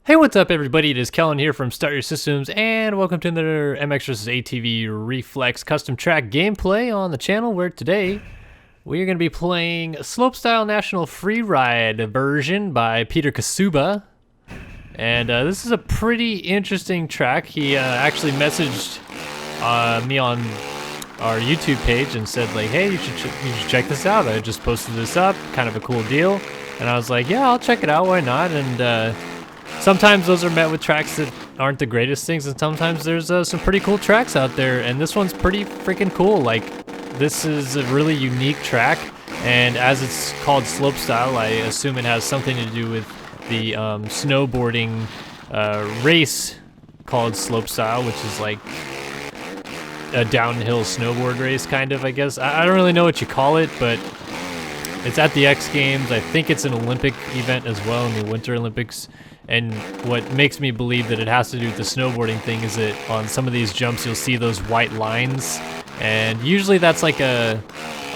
Hey, what's up, everybody? It is Kellen here from Start Your Systems, and welcome to another MX vs. ATV Reflex custom track gameplay on the channel, where today we are going to be playing Slopestyle National Freeride version by Peter Kasuba. And this is a pretty interesting track. He actually messaged me on our YouTube page and said, like, hey, you should check this out. I just posted this up, kind of a cool deal. And I was like, yeah, I'll check it out, why not? And sometimes those are met with tracks that aren't the greatest things, and sometimes there's some pretty cool tracks out there, and this one's pretty freaking cool. Like, this is a really unique track, and as it's called Slopestyle, I assume it has something to do with the snowboarding race called Slopestyle, which is like a downhill snowboard race, kind of, I guess. I don't really know what you call it, but it's at the X Games. I think it's an Olympic event as well, in the Winter Olympics. And what makes me believe that it has to do with the snowboarding thing is that on some of these jumps you'll see those white lines, and usually that's like an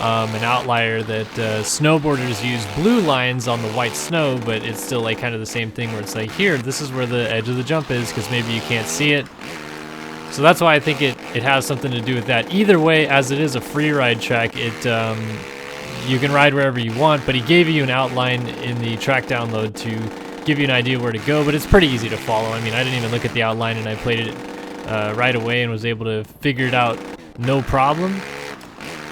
outlier that snowboarders use blue lines on the white snow, but it's still like kind of the same thing where it's like, here, this is where the edge of the jump is, because maybe you can't see it. So that's why I think it has something to do with that. Either way, as it is a free ride track, you can ride wherever you want, but he gave you an outline in the track download to give you an idea where to go, but it's pretty easy to follow. I mean, I didn't even look at the outline, and I played it right away and was able to figure it out no problem.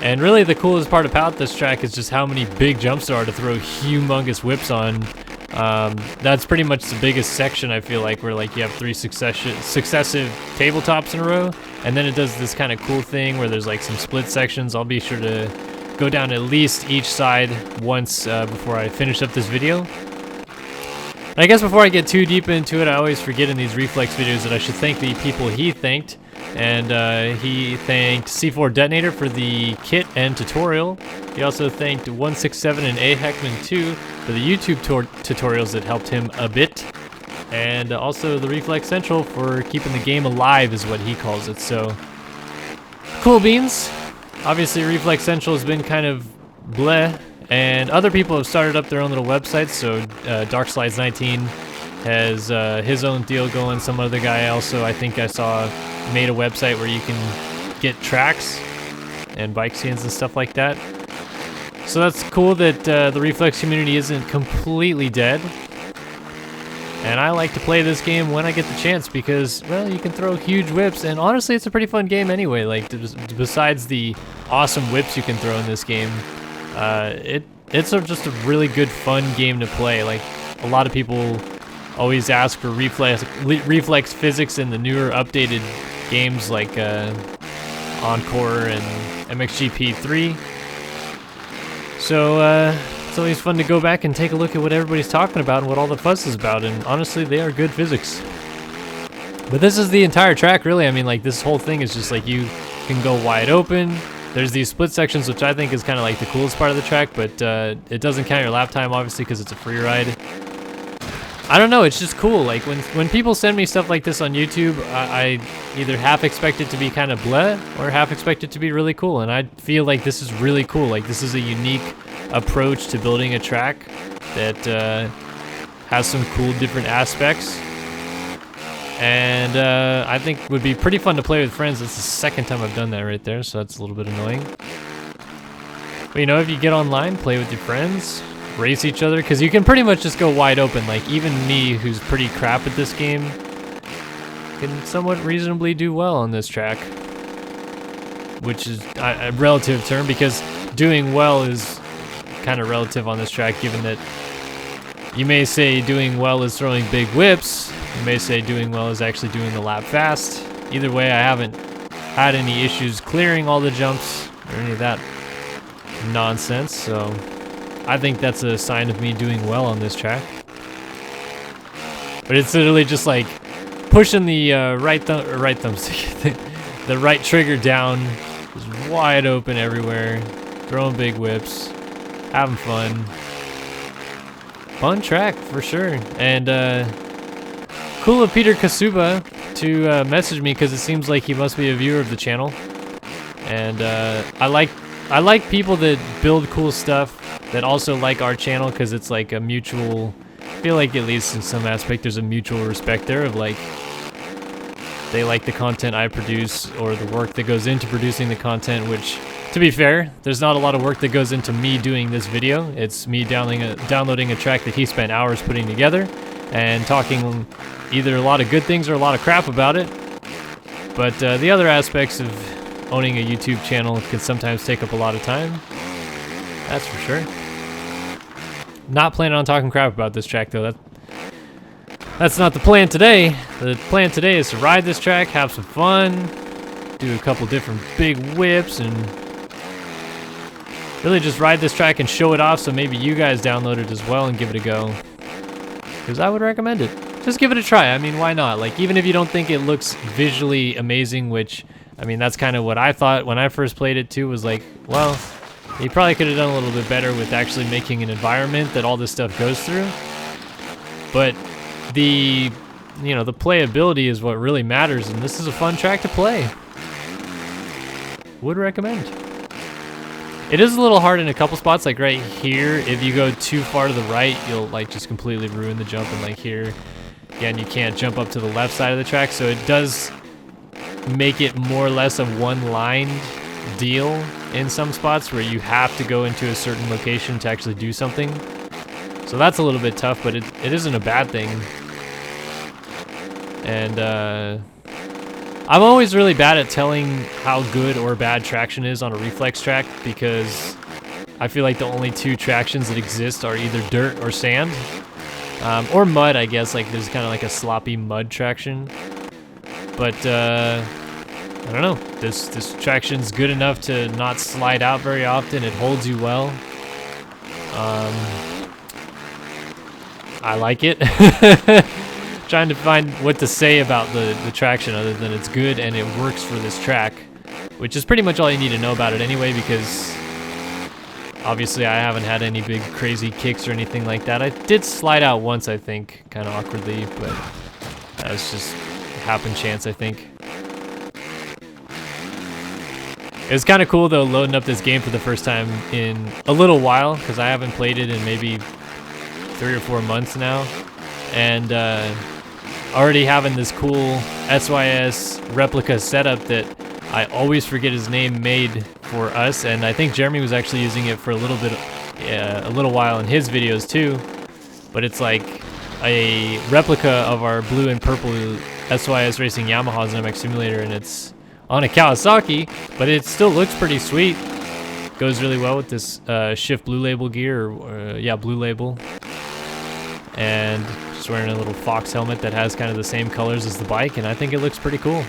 And really the coolest part about this track is just how many big jumps there are to throw humongous whips on. That's pretty much the biggest section, I feel like, where like you have three successive tabletops in a row, and then it does this kind of cool thing where there's like some split sections. I'll be sure to go down at least each side once before I finish up this video. I guess before I get too deep into it, I always forget in these Reflex videos that I should thank the people he thanked. And he thanked C4 Detonator for the kit and tutorial. He also thanked 167 and A Heckman 2 for the YouTube tutorials that helped him a bit. And also the Reflex Central for keeping the game alive, is what he calls it. So, cool beans. Obviously Reflex Central has been kind of bleh. And other people have started up their own little websites. So DarkSlides19 has his own deal going. Some other guy also, I think I saw, made a website where you can get tracks and bike scenes and stuff like that. So that's cool that the Reflex community isn't completely dead. And I like to play this game when I get the chance because, well, you can throw huge whips, and honestly it's a pretty fun game anyway. Like, besides the awesome whips you can throw in this game, it's just a really good fun game to play. Like, a lot of people always ask for reflex physics in the newer updated games like Encore and MXGP3. So it's always fun to go back and take a look at what everybody's talking about and what all the fuss is about, and honestly they are good physics. But this is the entire track, really. I mean, like, this whole thing is just like you can go wide open. There's these split sections, which I think is kind of like the coolest part of the track, but it doesn't count your lap time, obviously, because it's a free ride. I don't know, it's just cool. Like, when people send me stuff like this on YouTube, I either half expect it to be kind of bleh, or half expect it to be really cool, and I feel like this is really cool. Like, this is a unique approach to building a track that has some cool different aspects. And I think would be pretty fun to play with friends. It's the second time I've done that right there, so that's a little bit annoying. But, you know, if you get online, play with your friends, race each other, because you can pretty much just go wide open. Like, even me, who's pretty crap at this game, can somewhat reasonably do well on this track. Which is a relative term, because doing well is kind of relative on this track, given that you may say doing well is throwing big whips. You may say doing well is actually doing the lap fast. Either way, I haven't had any issues clearing all the jumps or any of that nonsense, so I think that's a sign of me doing well on this track. But it's literally just like pushing the right thumbstick, the right trigger down, just wide open everywhere, throwing big whips, having fun. Fun track for sure. And cool of Peter Kasuba to message me, because it seems like he must be a viewer of the channel. And I like people that build cool stuff that also like our channel, because it's like a mutual feel like at least in some aspect there's a mutual respect there of like, they like the content I produce or the work that goes into producing the content, which, to be fair, there's not a lot of work that goes into me doing this video. It's me downloading a track that he spent hours putting together and talking either a lot of good things or a lot of crap about it. But the other aspects of owning a YouTube channel can sometimes take up a lot of time. That's for sure. Not planning on talking crap about this track though. That's not the plan today. The plan today is to ride this track, have some fun, do a couple different big whips, and really just ride this track and show it off so maybe you guys download it as well and give it a go. Because I would recommend it. Just give it a try. I mean, why not? Like, even if you don't think it looks visually amazing, which, I mean, that's kind of what I thought when I first played it too, was like, well, you probably could have done a little bit better with actually making an environment that all this stuff goes through. But the playability is what really matters, and this is a fun track to play. Would recommend. It is a little hard in a couple spots, like right here. If you go too far to the right, you'll like just completely ruin the jump, and like here, again, you can't jump up to the left side of the track, so it does make it more or less a one-lined deal in some spots where you have to go into a certain location to actually do something. So that's a little bit tough, but it isn't a bad thing. And I'm always really bad at telling how good or bad traction is on a reflex track, because I feel like the only two tractions that exist are either dirt or sand. Or mud, I guess. Like, there's kind of like a sloppy mud traction. But I don't know. This traction's good enough to not slide out very often. It holds you well. I like it. Trying to find what to say about the traction other than it's good and it works for this track, which is pretty much all you need to know about it anyway, because obviously I haven't had any big crazy kicks or anything like that. I did slide out once, I think, kind of awkwardly, but that was just happen chance, I think. It was kind of cool though, loading up this game for the first time in a little while, because I haven't played it in maybe 3 or 4 months now, and already having this cool SYS replica setup that I always forget his name made for us, and I think Jeremy was actually using it for a little while in his videos too. But it's like a replica of our blue and purple SYS Racing Yamahas in MX Simulator, and it's on a Kawasaki, but it still looks pretty sweet. Goes really well with this Shift Blue Label gear, or yeah, Blue Label. And just wearing a little Fox helmet that has kind of the same colors as the bike, and I think it looks pretty cool.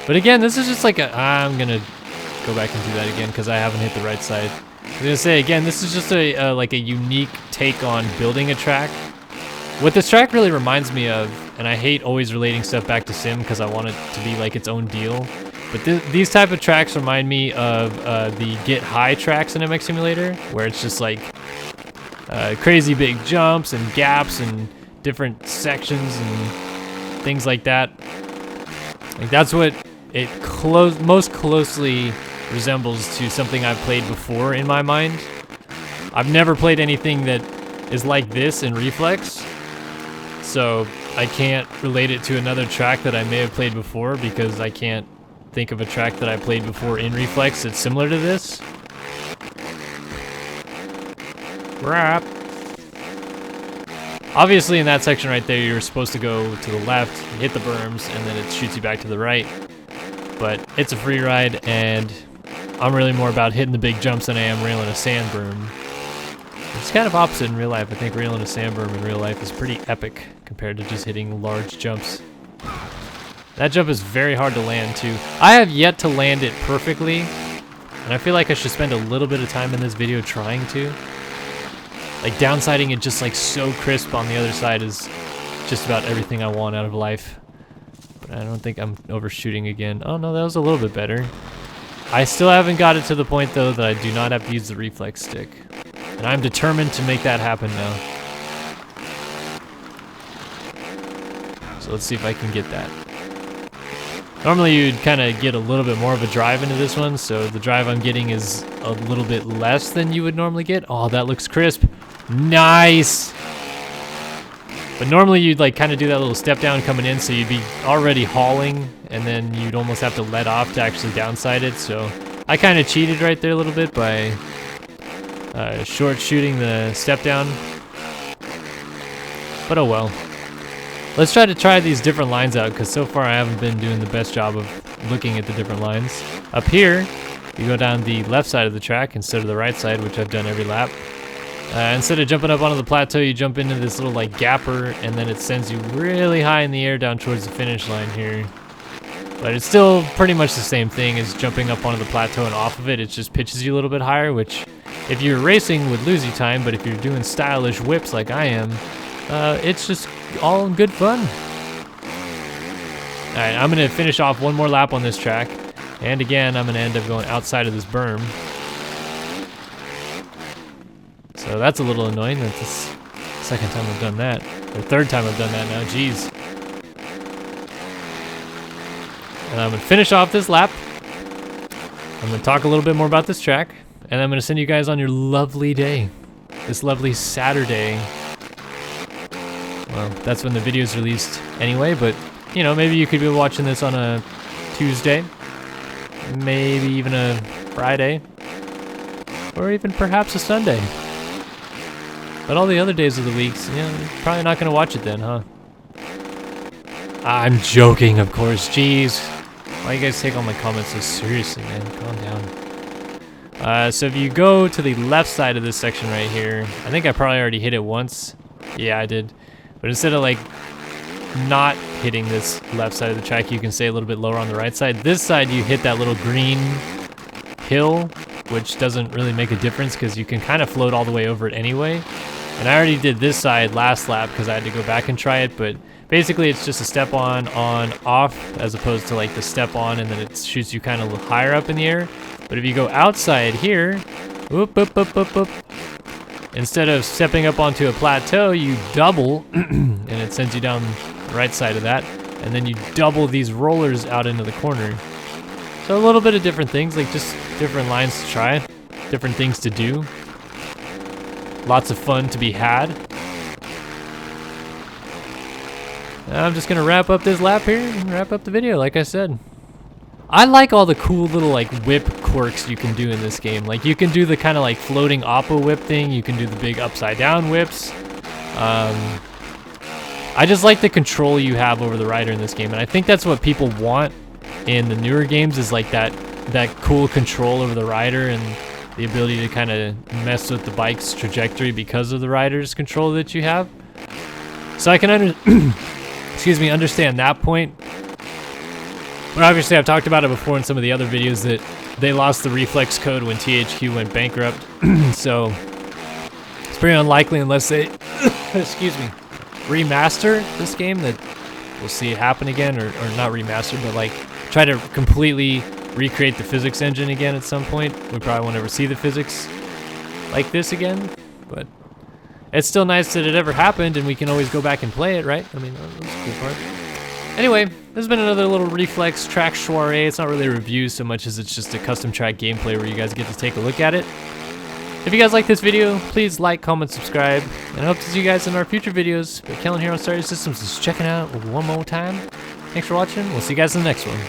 But again, this is just like I'm gonna go back and do that again because I haven't hit the right side. I was gonna say again, this is just like a unique take on building a track. What this track really reminds me of, and I hate always relating stuff back to Sim because I want it to be like its own deal, but these type of tracks remind me of the Get High tracks in MX Simulator, where it's just like crazy big jumps and gaps and different sections and things like that. Like that's what it most closely resembles to something I've played before in my mind. I've never played anything that is like this in Reflex, so I can't relate it to another track that I may have played before because I can't think of a track that I played before in Reflex that's similar to this. Rap. Obviously in that section right there you're supposed to go to the left, hit the berms, and then it shoots you back to the right. But it's a free ride, and I'm really more about hitting the big jumps than I am railing a sand berm. It's kind of opposite in real life. I think railing a sand berm in real life is pretty epic compared to just hitting large jumps. That jump is very hard to land too. I have yet to land it perfectly, and I feel like I should spend a little bit of time in this video trying to. Like downsiding it just like so crisp on the other side is just about everything I want out of life. But I don't think I'm overshooting again. Oh no, that was a little bit better. I still haven't got it to the point though that I do not have to use the reflex stick. And I'm determined to make that happen now. So let's see if I can get that. Normally you'd kind of get a little bit more of a drive into this one, so the drive I'm getting is a little bit less than you would normally get. Oh, that looks crisp. Nice! But normally you'd like kind of do that little step down coming in, so you'd be already hauling, and then you'd almost have to let off to actually downside it, so I kind of cheated right there a little bit by short shooting the step down. But oh well. Let's try these different lines out, because so far I haven't been doing the best job of looking at the different lines. Up here, you go down the left side of the track instead of the right side, which I've done every lap. Instead of jumping up onto the plateau, you jump into this little like gapper, and then it sends you really high in the air down towards the finish line here. But it's still pretty much the same thing as jumping up onto the plateau and off of it. It just pitches you a little bit higher, which if you're racing would lose you time, but if you're doing stylish whips like I am, it's just all good fun. Alright, I'm going to finish off one more lap on this track. And again, I'm going to end up going outside of this berm. So that's a little annoying. That's the second time I've done that. Or third time I've done that now. Jeez. And I'm going to finish off this lap. I'm going to talk a little bit more about this track. And I'm going to send you guys on your lovely day. This lovely Saturday. Well, that's when the video is released anyway, but, you know, maybe you could be watching this on a Tuesday, maybe even a Friday, or even perhaps a Sunday. But all the other days of the weeks, you know, you're probably not going to watch it then, huh? I'm joking, of course, jeez. Why you guys take all my comments so seriously, man? Calm down. So if you go to the left side of this section right here, I think I probably already hit it once. Yeah, I did. But instead of like not hitting this left side of the track, you can stay a little bit lower on the right side. This side you hit that little green hill, which doesn't really make a difference because you can kind of float all the way over it anyway. And I already did this side last lap because I had to go back and try it, but basically it's just a step on, off, as opposed to like the step on and then it shoots you kind of higher up in the air. But if you go outside here, whoop, whoop, whoop, whoop, whoop. Instead of stepping up onto a plateau, you double, and it sends you down the right side of that, and then you double these rollers out into the corner. So a little bit of different things, like just different lines to try, different things to do. Lots of fun to be had. I'm just gonna wrap up this lap here and wrap up the video, like I said. I like all the cool little like whip quirks you can do in this game. Like you can do the kind of like floating oppo whip thing. You can do the big upside down whips. I just like the control you have over the rider in this game, and I think that's what people want in the newer games is like that cool control over the rider and the ability to kind of mess with the bike's trajectory because of the rider's control that you have. So I can understand that point. But obviously I've talked about it before in some of the other videos that they lost the reflex code when THQ went bankrupt. So it's pretty unlikely unless they excuse me, remaster this game that we'll see it happen again, or not remaster, but like try to completely recreate the physics engine again at some point. We probably won't ever see the physics like this again, but it's still nice that it ever happened and we can always go back and play it, right? I mean, that's the cool part. Anyway, this has been another little Reflex track soiree. It's not really a review so much as it's just a custom track gameplay where you guys get to take a look at it. If you guys like this video, please like, comment, subscribe, and I hope to see you guys in our future videos. But Kellen here on Start Your Systems is checking out one more time. Thanks for watching. We'll see you guys in the next one.